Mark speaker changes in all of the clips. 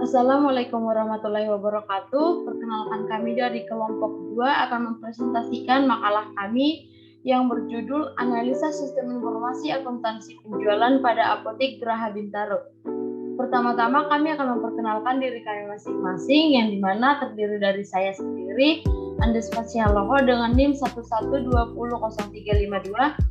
Speaker 1: Assalamualaikum warahmatullahi wabarakatuh. Perkenalkan, kami dari kelompok 2 akan mempresentasikan makalah kami yang berjudul Analisa Sistem Informasi Akuntansi Penjualan pada Apotek Graha Bintaro. Pertama-tama kami akan memperkenalkan diri kami masing-masing, yang dimana terdiri dari saya sendiri, Andes Fasyaloho dengan NIM 112000352.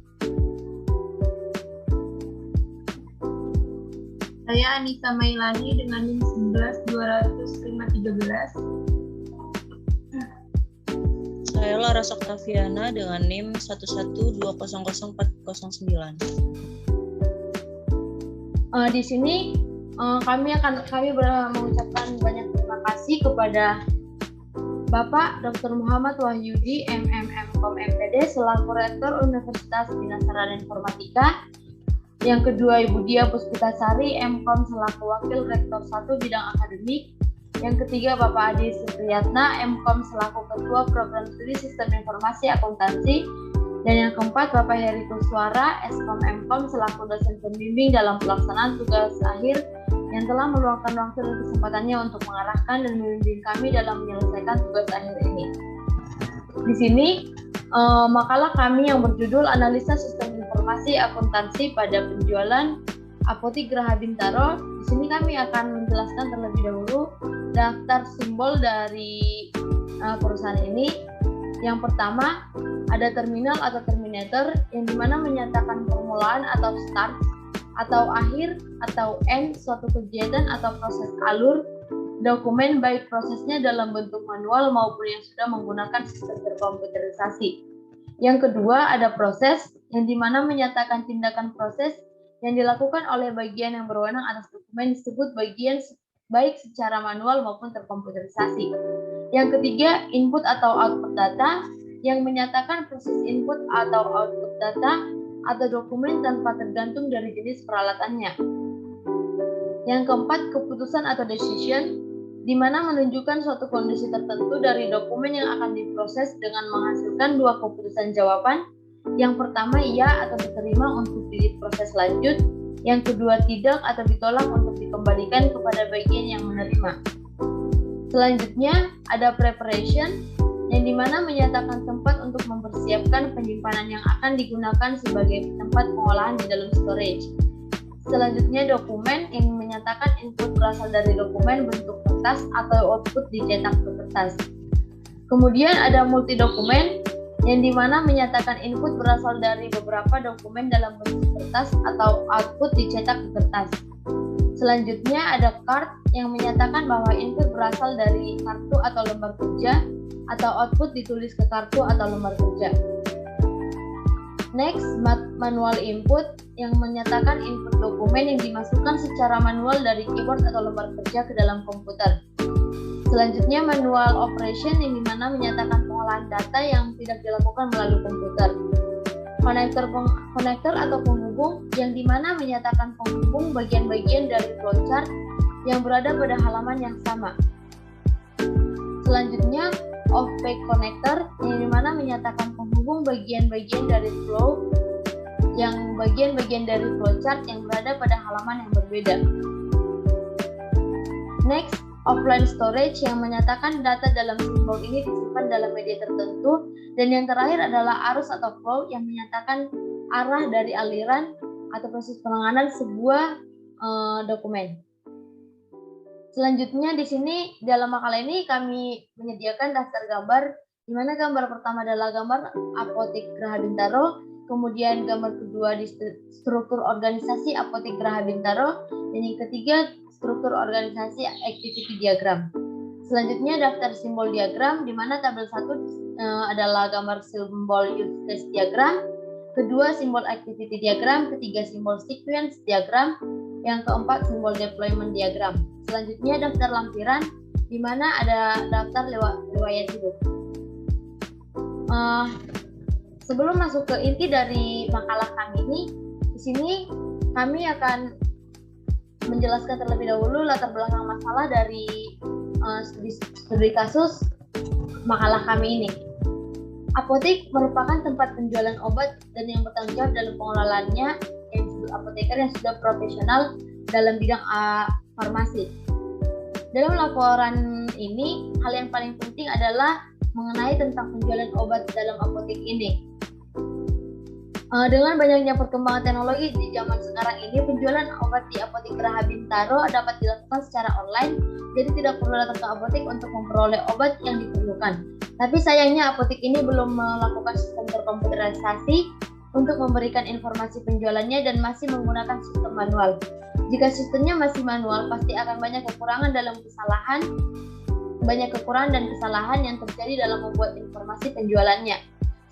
Speaker 2: Saya Anissa Mailani dengan NIM 192000513.
Speaker 3: Saya Laras Oktaviana dengan NIM 112000409.
Speaker 1: Di sini kami mengucapkan banyak terima kasih kepada Bapak Dr. Muhammad Wahyudi, MMM.Com MPD selaku Rektor Universitas Bina Sarana Informatika. Yang kedua, Ibu Dia Puspitasari, M.Com selaku Wakil Rektor 1 Bidang Akademik. Yang ketiga, Bapak Adi Supriyatna, M.Com selaku Ketua Program Studi Sistem Informasi Akuntansi. Dan yang keempat, Bapak Heri Kuswara, S.Com M.Com selaku dosen pembimbing dalam pelaksanaan tugas akhir yang telah meluangkan waktu dan kesempatannya untuk mengarahkan dan membimbing kami dalam menyelesaikan tugas akhir ini. Di sini, makalah kami yang berjudul Analisa Sistem Informasi Akuntansi pada Penjualan Apotek Graha Bintaro. Di sini kami akan menjelaskan terlebih dahulu daftar simbol dari perusahaan ini. Yang pertama, ada terminal atau terminator, yang dimana menyatakan permulaan atau start, atau akhir, atau end suatu kegiatan atau proses alur dokumen, baik prosesnya dalam bentuk manual maupun yang sudah menggunakan sistem berkomputerisasi. Yang kedua, ada proses, yang dimana menyatakan tindakan proses yang dilakukan oleh bagian yang berwenang atas dokumen disebut bagian baik secara manual maupun terkomputerisasi. Yang ketiga, input atau output data, yang menyatakan proses input atau output data atau dokumen tanpa tergantung dari jenis peralatannya. Yang keempat, keputusan atau decision, di mana menunjukkan suatu kondisi tertentu dari dokumen yang akan diproses dengan menghasilkan dua keputusan jawaban. Yang pertama, iya atau diterima untuk diproses lanjut. Yang kedua, tidak atau ditolak untuk dikembalikan kepada bagian yang menerima. Selanjutnya, ada preparation, yang dimana menyatakan tempat untuk mempersiapkan penyimpanan yang akan digunakan sebagai tempat pengolahan di dalam storage. Selanjutnya, dokumen, yang menyatakan input berasal dari dokumen bentuk kertas atau output dicetak ke kertas. Kemudian ada multi dokumen, yang dimana menyatakan input berasal dari beberapa dokumen dalam bentuk kertas atau output dicetak ke kertas. Selanjutnya ada card, yang menyatakan bahwa input berasal dari kartu atau lembar kerja atau output ditulis ke kartu atau lembar kerja. Next, manual input, yang menyatakan input dokumen yang dimasukkan secara manual dari keyboard atau lembar kerja ke dalam komputer. Selanjutnya, manual operation, yang dimana menyatakan pengolahan data yang tidak dilakukan melalui komputer. Konektor atau penghubung, yang dimana menyatakan penghubung bagian-bagian dari flowchart yang berada pada halaman yang sama. Selanjutnya, off-page connector, yang dimana menyatakan penghubung bagian-bagian dari flow yang bagian-bagian dari flowchart yang berada pada halaman yang berbeda. Next, offline storage, yang menyatakan data dalam simbol ini disimpan dalam media tertentu. Dan yang terakhir adalah arus atau flow, yang menyatakan arah dari aliran atau proses penanganan sebuah dokumen. Selanjutnya di sini dalam makalah ini kami menyediakan daftar gambar, di mana gambar pertama adalah gambar Apotek Graha Bintaro, kemudian gambar kedua di struktur organisasi Apotek Graha Bintaro, dan yang ketiga struktur organisasi activity diagram. Selanjutnya daftar simbol diagram, di mana tabel 1 adalah gambar simbol use case diagram, kedua simbol activity diagram, ketiga simbol sequence diagram, yang keempat simbol deployment diagram. Selanjutnya daftar lampiran, di mana ada daftar riwayat hidup. Sebelum masuk ke inti dari makalah kami ini, di sini kami akan menjelaskan terlebih dahulu latar belakang masalah dari studi kasus makalah kami ini. Apotek merupakan tempat penjualan obat dan yang bertanggung jawab dalam pengelolaannya yang disebut apoteker yang sudah profesional dalam bidang farmasi. Dalam laporan ini, hal yang paling penting adalah mengenai tentang penjualan obat dalam apotek ini. Dengan banyaknya perkembangan teknologi di zaman sekarang ini, penjualan obat di apotek Geraha Bintaro dapat dilakukan secara online, jadi tidak perlu datang ke apotek untuk memperoleh obat yang diperlukan. Tapi sayangnya apotek ini belum melakukan sistem terkomputerisasi untuk memberikan informasi penjualannya dan masih menggunakan sistem manual. Jika sistemnya masih manual, pasti akan banyak kekurangan dan kesalahan yang terjadi dalam membuat informasi penjualannya.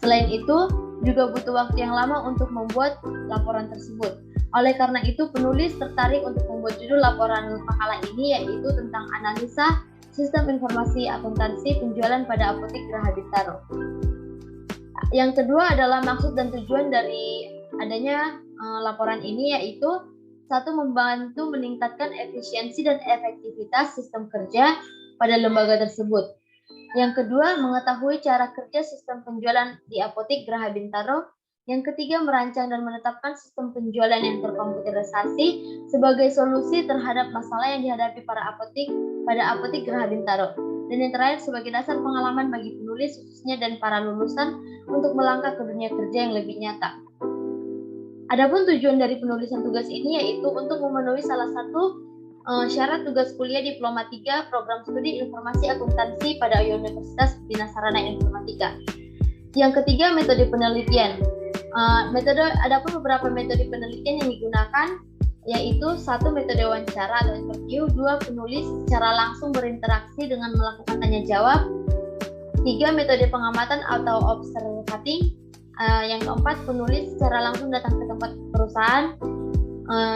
Speaker 1: Selain itu, juga butuh waktu yang lama untuk membuat laporan tersebut. Oleh karena itu, penulis tertarik untuk membuat judul laporan makalah ini, yaitu tentang analisa sistem informasi akuntansi penjualan pada apotek Geraha Bintaro. Yang kedua adalah maksud dan tujuan dari adanya laporan ini, yaitu satu, membantu meningkatkan efisiensi dan efektivitas sistem kerja pada lembaga tersebut. Yang kedua, mengetahui cara kerja sistem penjualan di apotek Geraha Bintaro. Yang ketiga, merancang dan menetapkan sistem penjualan yang terkomputerisasi sebagai solusi terhadap masalah yang dihadapi para apotek pada apotek Geraha Bintaro. Dan yang terakhir, sebagai dasar pengalaman bagi penulis khususnya dan para lulusan untuk melangkah ke dunia kerja yang lebih nyata. Adapun tujuan dari penulisan tugas ini yaitu untuk memenuhi salah satu syarat tugas kuliah Diploma 3 Program Studi Informasi Akuntansi pada Universitas Bina Sarana Informatika. Yang ketiga, metode penelitian. Adapun beberapa metode penelitian yang digunakan yaitu 1. Metode wawancara atau interview, 2. Penulis secara langsung berinteraksi dengan melakukan tanya jawab, 3. Metode pengamatan atau observating, yang keempat, penulis secara langsung datang ke tempat perusahaan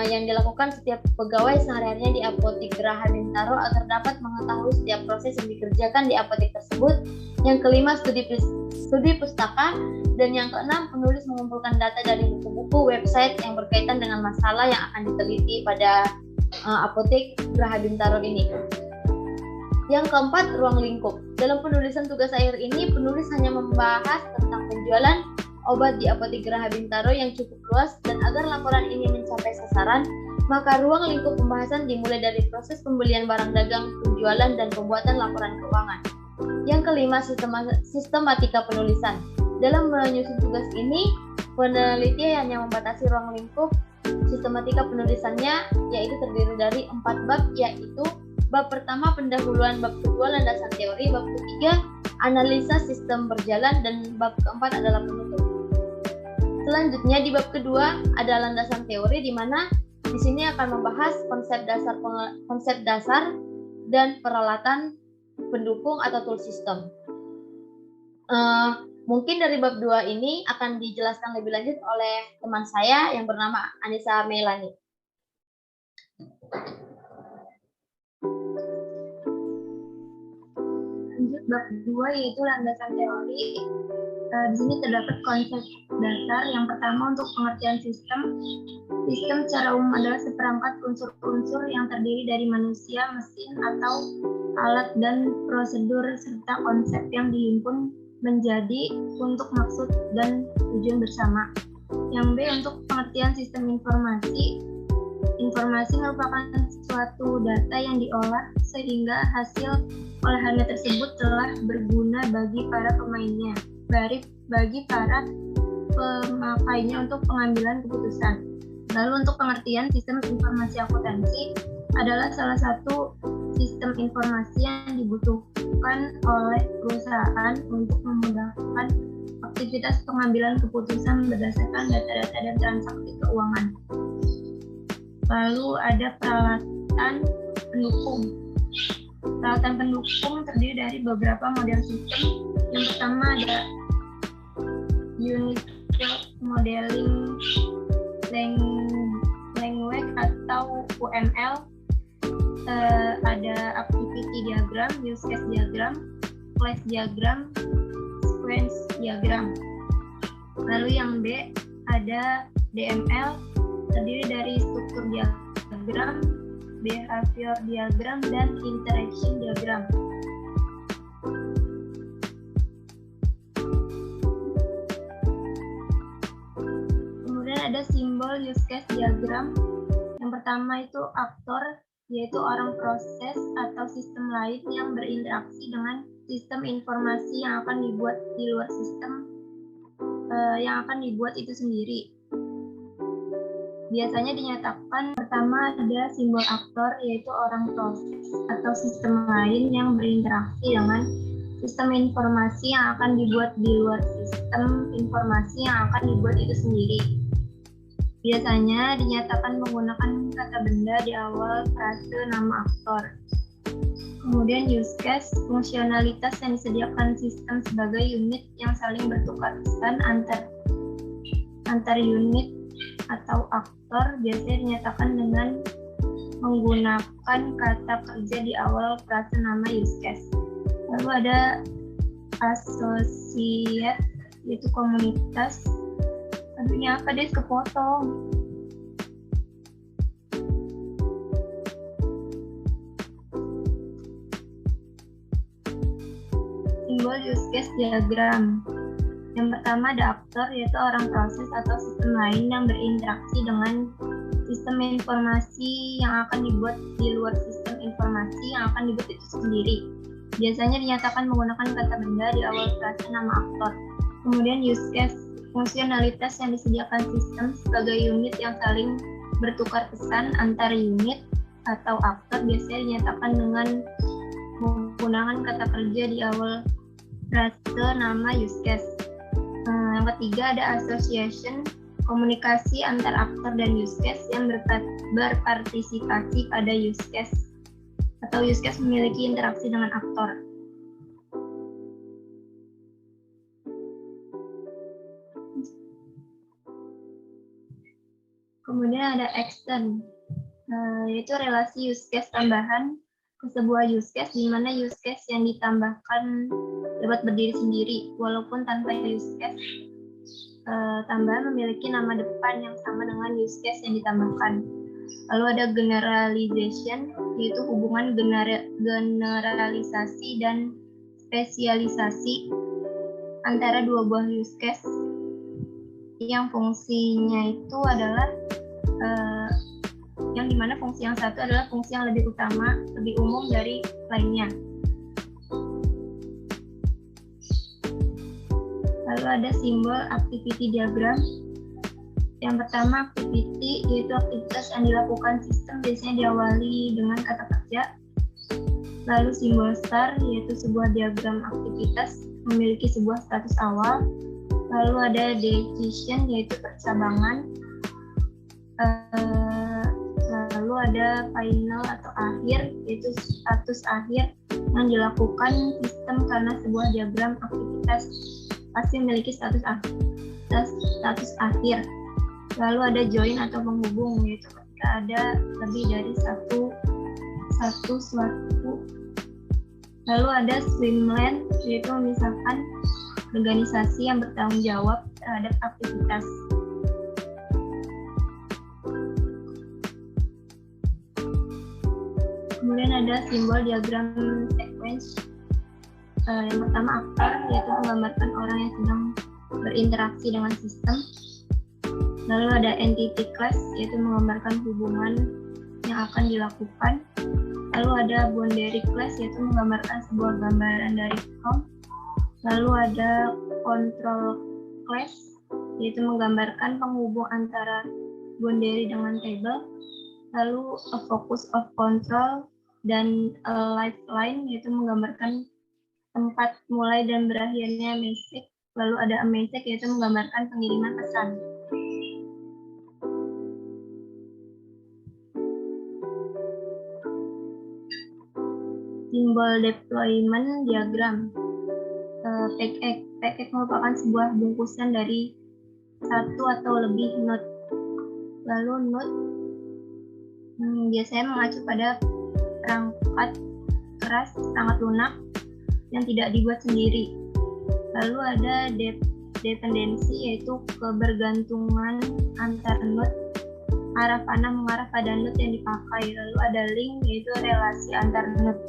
Speaker 1: yang dilakukan setiap pegawai sehari-harinya di apotek Geraha Bintaro agar dapat mengetahui setiap proses yang dikerjakan di apotek tersebut. Yang kelima, studi pustaka, dan yang keenam, penulis mengumpulkan data dari buku-buku, website yang berkaitan dengan masalah yang akan diteliti pada apotek Geraha Bintaro ini. Yang keempat, ruang lingkup. Dalam penulisan tugas akhir ini, penulis hanya membahas tentang penjualan obat di apotek Geraha Bintaro yang cukup luas, dan agar laporan ini mencapai sasaran, maka ruang lingkup pembahasan dimulai dari proses pembelian barang dagang, penjualan, dan pembuatan laporan keuangan. Yang kelima, sistematika penulisan. Dalam menyusun tugas ini, peneliti hanya membatasi ruang lingkup sistematika penulisannya, yaitu terdiri dari 4 bab, yaitu bab pertama pendahuluan, bab kedua landasan teori, bab ketiga analisa sistem berjalan, dan bab keempat adalah penutup. Selanjutnya di bab kedua ada landasan teori, di mana di sini akan membahas konsep dasar dan peralatan pendukung atau tool system. Mungkin dari bab 2 ini akan dijelaskan lebih lanjut oleh teman saya yang bernama Anissa Meilani.
Speaker 2: Lanjut bab 2 yaitu landasan teori. Di sini terdapat konsep dasar. Yang pertama untuk pengertian sistem. Sistem secara umum adalah seperangkat unsur-unsur yang terdiri dari manusia, mesin, atau alat dan prosedur serta konsep yang dihimpun menjadi untuk maksud dan tujuan bersama. Yang B untuk pengertian sistem informasi. Informasi merupakan suatu data yang diolah sehingga hasil olahannya tersebut telah berguna bagi para pemainnya, bagi para pemakainya untuk pengambilan keputusan. Lalu untuk pengertian sistem informasi akuntansi adalah salah satu sistem informasi yang dibutuhkan oleh perusahaan untuk memudahkan aktivitas pengambilan keputusan berdasarkan data-data dan transaksi keuangan. Lalu ada peralatan pendukung. Peralatan pendukung terdiri dari beberapa model sistem. Yang pertama ada Unified Modeling Language atau UML, ada activity diagram, use case diagram, class diagram, sequence diagram. Lalu yang B ada DML, terdiri dari struktur diagram, behavior diagram, dan interaction diagram. Kemudian ada simbol use case diagram. Yang pertama itu aktor, yaitu orang proses atau sistem lain yang berinteraksi dengan sistem informasi yang akan dibuat di luar sistem yang akan dibuat itu sendiri. Biasanya dinyatakan pertama ada simbol aktor, yaitu orang proses atau sistem lain yang berinteraksi dengan sistem informasi yang akan dibuat di luar sistem informasi yang akan dibuat itu sendiri. Biasanya dinyatakan menggunakan kata benda di awal frase nama aktor. Kemudian use case, fungsionalitas yang disediakan sistem sebagai unit yang saling bertukar pesan antar unit atau aktor, biasanya dinyatakan dengan menggunakan kata kerja di awal frase nama use case. Lalu ada associate, yaitu komunitas. Tentunya apa deh, kepotong. Simbol use case diagram. Yang pertama ada aktor, yaitu orang proses atau sistem lain yang berinteraksi dengan sistem informasi yang akan dibuat di luar sistem informasi yang akan dibuat itu sendiri. Biasanya dinyatakan menggunakan kata benda di awal frase nama aktor. Kemudian use case, fungsionalitas yang disediakan sistem sebagai unit yang saling bertukar pesan antar unit atau aktor, biasanya dinyatakan dengan menggunakan kata kerja di awal frase nama use case. Yang ketiga ada association, komunikasi antar aktor dan use case yang berpartisipasi pada use case atau use case memiliki interaksi dengan aktor. Kemudian ada extend, yaitu relasi use case tambahan ke sebuah use case, di mana use case yang ditambahkan dapat berdiri sendiri, walaupun tanpa use case tambahan memiliki nama depan yang sama dengan use case yang ditambahkan. Lalu ada generalization, yaitu hubungan generalisasi dan spesialisasi antara dua buah use case yang fungsinya itu adalah yang dimana fungsi yang satu adalah fungsi yang lebih utama, lebih umum dari lainnya. Lalu ada simbol activity diagram. Yang pertama activity, yaitu aktivitas yang dilakukan sistem, biasanya diawali dengan kata kerja. Lalu simbol star, yaitu sebuah diagram aktivitas memiliki sebuah status awal. Lalu ada decision, yaitu percabangan. Lalu ada final atau akhir, yaitu status akhir yang dilakukan sistem karena sebuah diagram aktivitas pasti memiliki status akhir. Lalu ada join atau penghubung, yaitu ketika ada lebih dari satu suatu. Lalu ada swimlane, yaitu memisahkan organisasi yang bertanggung jawab terhadap aktivitas. Kemudian ada simbol diagram sequence. Yang pertama aktor, yaitu menggambarkan orang yang sedang berinteraksi dengan sistem. Lalu ada entity class, yaitu menggambarkan hubungan yang akan dilakukan. Lalu ada boundary class, yaitu menggambarkan sebuah gambaran dari form. Lalu ada control class, yaitu menggambarkan penghubung antara boundary dengan table. Lalu a focus of control dan a lifeline, yaitu menggambarkan tempat mulai dan berakhirnya message. Lalu ada a message, yaitu menggambarkan pengiriman pesan. Simbol deployment diagram. Packet merupakan sebuah bungkusan dari satu atau lebih node. Lalu node biasanya mengacu pada perangkat keras sangat lunak yang tidak dibuat sendiri. Lalu ada dependensi, yaitu kebergantungan antar node, arah panah mengarah pada node yang dipakai. Lalu ada link, yaitu relasi antar node.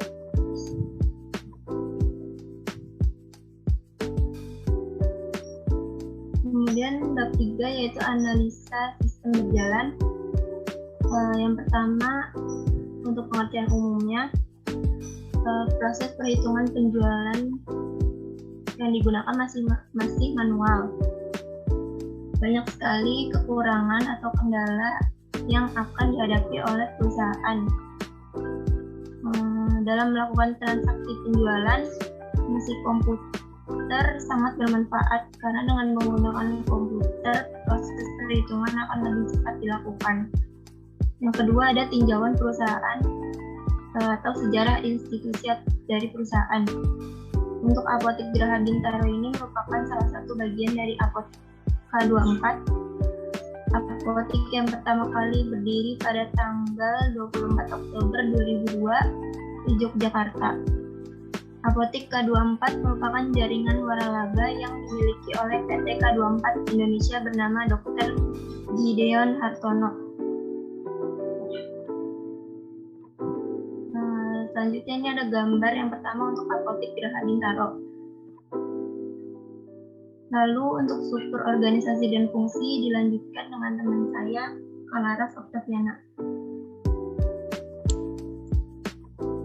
Speaker 2: Kemudian bab 3, yaitu analisa sistem berjalan. Yang pertama, untuk untuk pengertian umumnya, proses perhitungan penjualan yang digunakan masih manual. Banyak sekali kekurangan atau kendala yang akan dihadapi oleh perusahaan. Dalam melakukan transaksi penjualan, mesin komputer sangat bermanfaat karena dengan menggunakan komputer, proses perhitungan akan lebih cepat dilakukan. Yang kedua ada tinjauan perusahaan atau sejarah institusi dari perusahaan. Untuk Apotik Geraha Bintaro ini merupakan salah satu bagian dari Apotik K24. Apotik yang pertama kali berdiri pada tanggal 24 Oktober 2002 di Yogyakarta. Apotik K24 merupakan jaringan waralaba yang dimiliki oleh PT K24 Indonesia bernama Dr. Gideon Hartono. Selanjutnya ini ada gambar yang pertama untuk Apotik Geraha Bintaro. Lalu untuk struktur organisasi dan fungsi dilanjutkan dengan teman saya, Kalaras Oktaviana.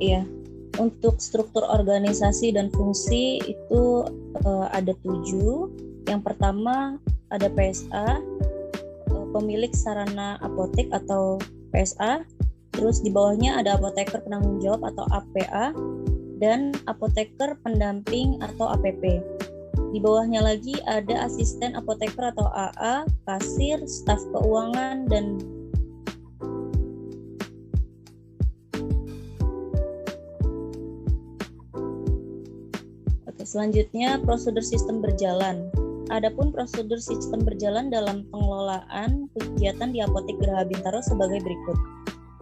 Speaker 3: Iya, untuk struktur organisasi dan fungsi itu ada 7. Yang pertama ada PSA, pemilik sarana apotek atau PSA. Terus di bawahnya ada apoteker penanggung jawab atau APA dan apoteker pendamping atau APP. Di bawahnya lagi ada asisten apoteker atau AA, kasir, staf keuangan, dan selanjutnya prosedur sistem berjalan. Adapun prosedur sistem berjalan dalam pengelolaan kegiatan di Apotik Geraha Bintaro sebagai berikut.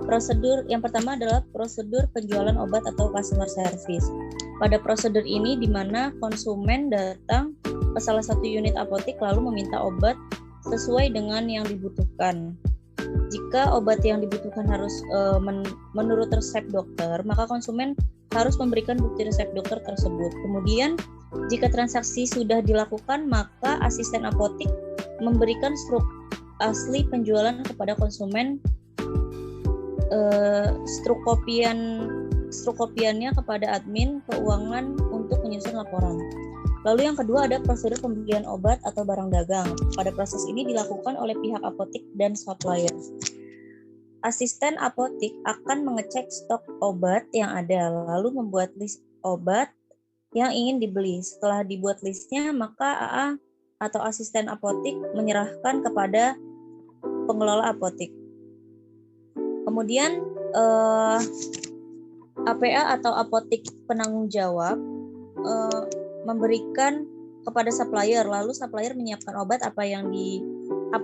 Speaker 3: Prosedur yang pertama adalah prosedur penjualan obat atau customer service. Pada prosedur ini di mana konsumen datang ke salah satu unit apotik lalu meminta obat sesuai dengan yang dibutuhkan. Jika obat yang dibutuhkan harus menurut resep dokter, maka konsumen harus memberikan bukti resep dokter tersebut. Kemudian, jika transaksi sudah dilakukan, maka asisten apotik memberikan struk asli penjualan kepada konsumen, struk kopiannya kepada admin keuangan untuk menyusun laporan. Lalu yang kedua ada prosedur pembelian obat atau barang dagang. Pada proses ini dilakukan oleh pihak apotik dan supplier. Asisten apotik akan mengecek stok obat yang ada, lalu membuat list obat yang ingin dibeli. Setelah dibuat listnya, maka AA atau asisten apotik menyerahkan kepada pengelola apotik. Kemudian APA atau apotik penanggung jawab memberikan kepada supplier, lalu supplier menyiapkan obat apa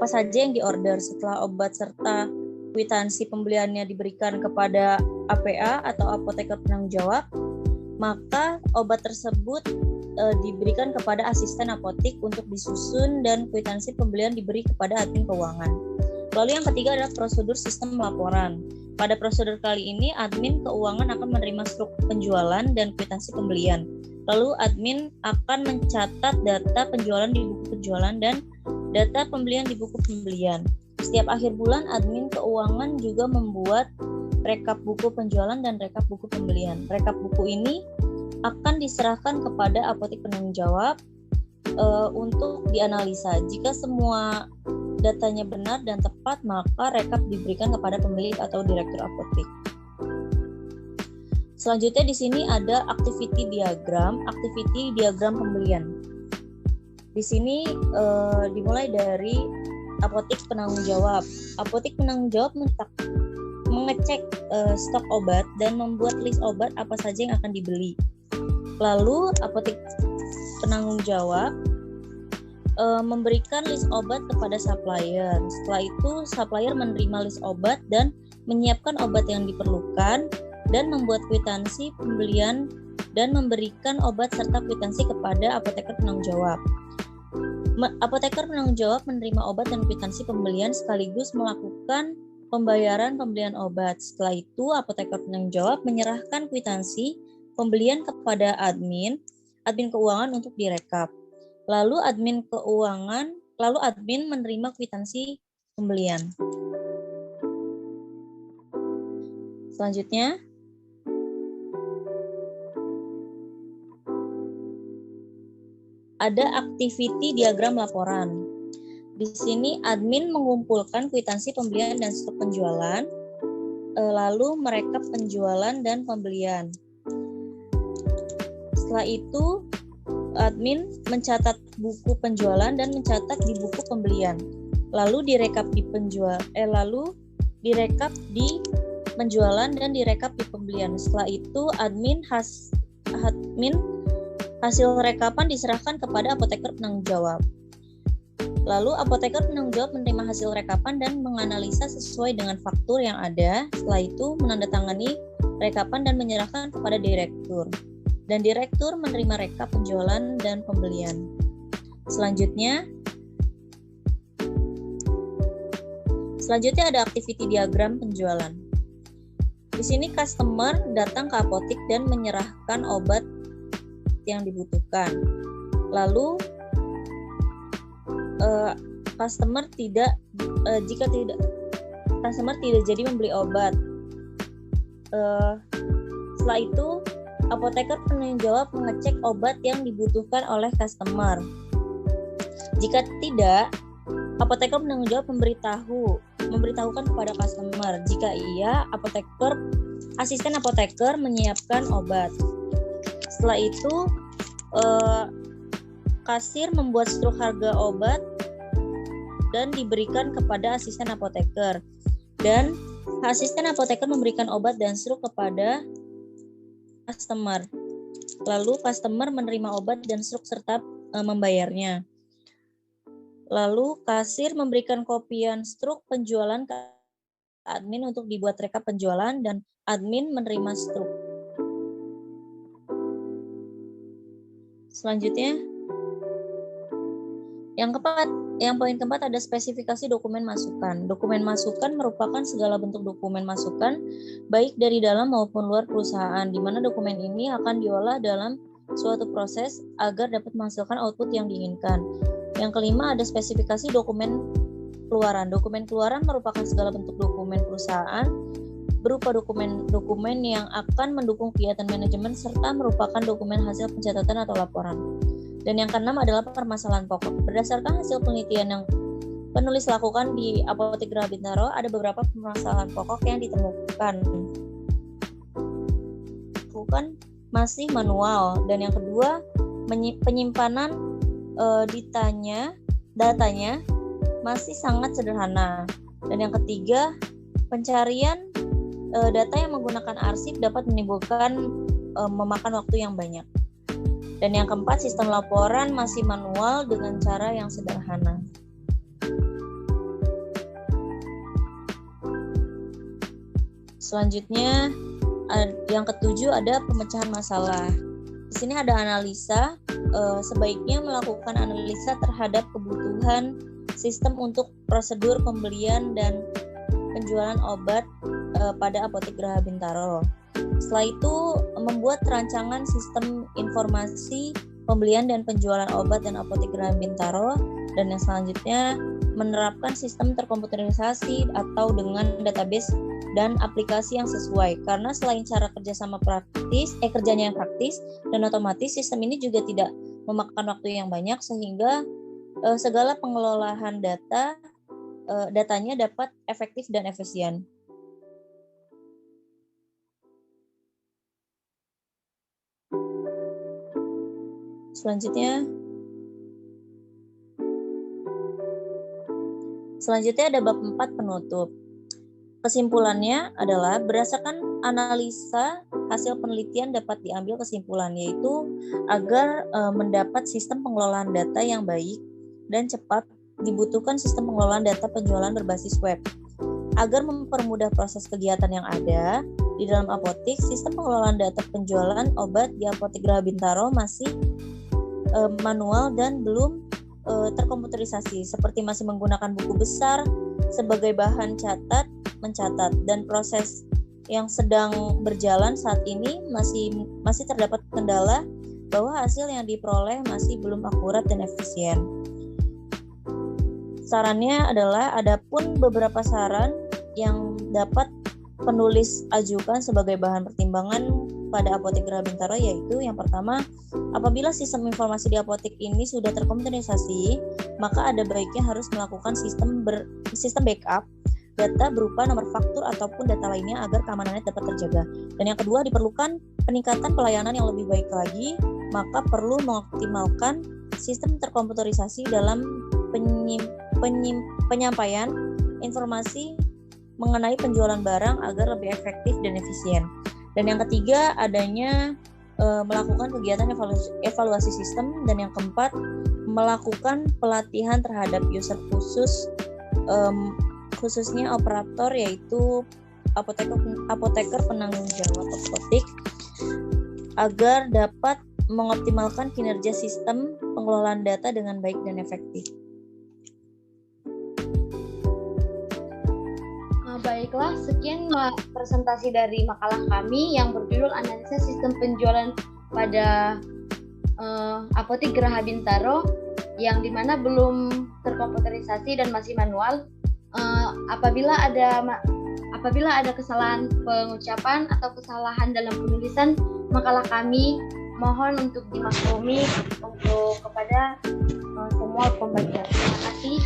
Speaker 3: saja yang diorder. Setelah obat serta kwitansi pembeliannya diberikan kepada APA atau apoteker penanggung jawab, maka obat tersebut diberikan kepada asisten apotik untuk disusun dan kwitansi pembelian diberi kepada admin keuangan. Lalu yang ketiga adalah prosedur sistem laporan. Pada prosedur kali ini, admin keuangan akan menerima struk penjualan dan kwitansi pembelian. Lalu admin akan mencatat data penjualan di buku penjualan dan data pembelian di buku pembelian. Setiap akhir bulan, admin keuangan juga membuat rekap buku penjualan dan rekap buku pembelian. Rekap buku ini akan diserahkan kepada apotik penanggung jawab untuk dianalisa. Jika semua datanya benar dan tepat, maka rekap diberikan kepada pemilik atau direktur apotik. Selanjutnya di sini ada activity diagram pembelian. Di sini dimulai dari apotik penanggung jawab. Apotik penanggung jawab mengecek stok obat dan membuat list obat apa saja yang akan dibeli. Lalu apotik penanggung jawab memberikan list obat kepada supplier. Setelah itu supplier menerima list obat dan menyiapkan obat yang diperlukan dan membuat kwitansi pembelian dan memberikan obat serta kwitansi kepada apoteker penanggung jawab. Apoteker penanggung jawab menerima obat dan kwitansi pembelian sekaligus melakukan pembayaran pembelian obat. Setelah itu apoteker penanggung jawab menyerahkan kwitansi pembelian kepada admin keuangan untuk direkap. Lalu admin menerima kwitansi pembelian. Selanjutnya, ada activity diagram laporan. Di sini admin mengumpulkan kwitansi pembelian dan stok penjualan, lalu merekap penjualan dan pembelian. Setelah itu, admin mencatat buku penjualan dan mencatat di buku pembelian. Lalu direkap di penjualan dan direkap di pembelian. Setelah itu, admin hasil rekapan diserahkan kepada apoteker penanggung jawab. Lalu apoteker penanggung jawab menerima hasil rekapan dan menganalisa sesuai dengan faktur yang ada. Setelah itu menandatangani rekapan dan menyerahkan kepada direktur. Dan direktur menerima rekap penjualan dan pembelian. Selanjutnya ada activity diagram penjualan. Di sini customer datang ke apotik dan menyerahkan obat yang dibutuhkan. Lalu customer tidak jadi membeli obat. Setelah itu apoteker penanggung jawab mengecek obat yang dibutuhkan oleh customer. Jika tidak, apoteker penanggung jawab memberitahukan kepada customer. Jika iya, asisten apoteker menyiapkan obat. Setelah itu kasir membuat struk harga obat dan diberikan kepada asisten apoteker, dan asisten apoteker memberikan obat dan struk kepada customer. Lalu customer menerima obat dan struk serta membayarnya. Lalu kasir memberikan kopian struk penjualan ke admin untuk dibuat rekap penjualan dan admin menerima struk. Selanjutnya, yang poin keempat ada spesifikasi dokumen masukan. Dokumen masukan merupakan segala bentuk dokumen masukan baik dari dalam maupun luar perusahaan, di mana dokumen ini akan diolah dalam suatu proses agar dapat menghasilkan output yang diinginkan. Yang kelima ada spesifikasi dokumen keluaran. Dokumen keluaran merupakan segala bentuk dokumen perusahaan berupa dokumen yang akan mendukung kegiatan manajemen serta merupakan dokumen hasil pencatatan atau laporan. Dan yang keenam adalah permasalahan pokok. Berdasarkan hasil penelitian yang penulis lakukan di Apotek Geraha Bintaro, ada beberapa permasalahan pokok yang ditemukan. Masih manual. Dan yang kedua, penyimpanan datanya masih sangat sederhana. Dan yang ketiga, pencarian data yang menggunakan arsip dapat menimbulkan memakan waktu yang banyak. Dan yang keempat, sistem laporan masih manual dengan cara yang sederhana. Selanjutnya, yang ketujuh ada pemecahan masalah. Di sini ada analisa, sebaiknya melakukan analisa terhadap kebutuhan sistem untuk prosedur pembelian dan penjualan obat pada Apotek Geraha Bintaro. Setelah itu membuat rancangan sistem informasi pembelian dan penjualan obat dan Apotek Geraha Bintaro, dan yang selanjutnya menerapkan sistem terkomputerisasi atau dengan database dan aplikasi yang sesuai. Karena selain cara kerjanya yang praktis dan otomatis, sistem ini juga tidak memakan waktu yang banyak sehingga segala pengelolaan datanya dapat efektif dan efisien. Selanjutnya ada bab 4 penutup. Kesimpulannya adalah berdasarkan analisa hasil penelitian dapat diambil kesimpulan, yaitu agar mendapat sistem pengelolaan data yang baik dan cepat dibutuhkan sistem pengelolaan data penjualan berbasis web. Agar mempermudah proses kegiatan yang ada di dalam apotik, sistem pengelolaan data penjualan obat di Apotek Geraha Bintaro masih manual dan belum terkomputerisasi, seperti masih menggunakan buku besar sebagai bahan mencatat, dan proses yang sedang berjalan saat ini masih terdapat kendala bahwa hasil yang diperoleh masih belum akurat dan efisien. Sarannya adalah adapun beberapa saran yang dapat penulis ajukan sebagai bahan pertimbangan pada Apotek Geraha Bintaro, yaitu yang pertama, apabila sistem informasi di apotek ini sudah terkomputerisasi, maka ada baiknya harus melakukan sistem backup data berupa nomor faktur ataupun data lainnya agar keamanannya dapat terjaga. Dan yang kedua, diperlukan peningkatan pelayanan yang lebih baik lagi, maka perlu mengoptimalkan sistem terkomputerisasi dalam penyampaian informasi mengenai penjualan barang agar lebih efektif dan efisien. Dan yang ketiga, adanya melakukan kegiatan evaluasi sistem. Dan yang keempat, melakukan pelatihan terhadap user khususnya operator, yaitu apoteker penanggung jawab apotek, agar dapat mengoptimalkan kinerja sistem pengelolaan data dengan baik dan efektif.
Speaker 1: Baiklah, sekian presentasi dari makalah kami yang berjudul Analisa Sistem Penjualan pada Apotek Geraha Bintaro, yang dimana belum terkomputerisasi dan masih manual. Apabila ada kesalahan pengucapan atau kesalahan dalam penulisan makalah kami, mohon untuk dimaklumi untuk kepada semua pembaca. Terima kasih.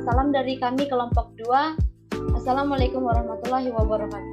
Speaker 1: Salam dari kami kelompok 2. Assalamualaikum warahmatullahi wabarakatuh.